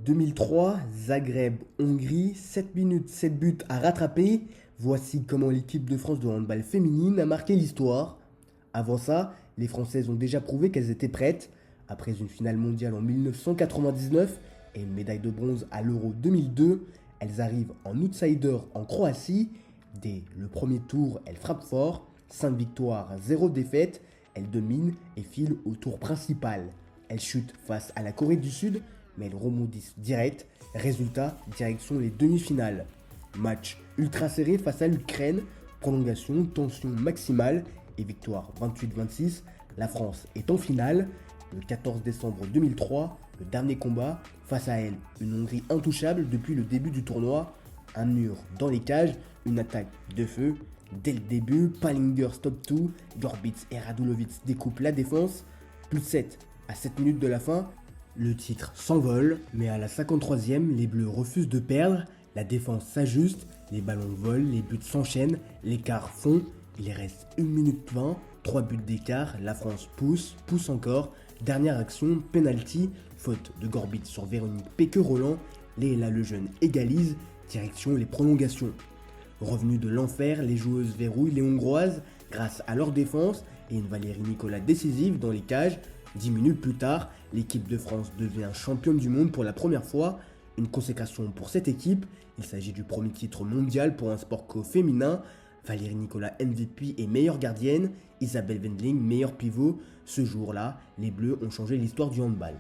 2003, Zagreb, Hongrie, 7 minutes, 7 buts à rattraper. Voici comment l'équipe de France de handball féminine a marqué l'histoire. Avant ça, les Françaises ont déjà prouvé qu'elles étaient prêtes. Après une finale mondiale en 1999 et une médaille de bronze à l'Euro 2002, elles arrivent en outsider en Croatie. Dès le premier tour, elles frappent fort. 5 victoires, 0 défaite. Elles dominent et filent au tour principal. Elles chutent face à la Corée du Sud, mais elles rebondissent direct. Résultat, direction les demi-finales. Match ultra serré face à l'Ukraine, prolongation, tension maximale et victoire 28-26. La France est en finale. Le 14 décembre 2003, le dernier combat, face à elle, une Hongrie intouchable depuis le début du tournoi. Un mur dans les cages, une attaque de feu. Dès le début, Palinger stop tout, Gorbitz et Radulovic découpent la défense. Plus 7 à 7 minutes de la fin, le titre s'envole, mais à la 53e, les Bleus refusent de perdre, la défense s'ajuste, les ballons volent, les buts s'enchaînent, l'écart fond, il reste 1 minute 20, 3 buts d'écart, la France pousse encore, dernière action, penalty, faute de Gorbitz sur Véronique Péqueux-Roland, Léla Lejeune égalise, direction les prolongations. Revenues de l'enfer, les joueuses verrouillent les Hongroises grâce à leur défense et une Valérie Nicolas décisive dans les cages. 10 minutes plus tard, l'équipe de France devient championne du monde pour la première fois. Une consécration pour cette équipe. Il s'agit du premier titre mondial pour un sport co-féminin. Valérie Nicolas MVP et meilleure gardienne. Isabelle Wendling meilleur pivot. Ce jour-là, les Bleus ont changé l'histoire du handball.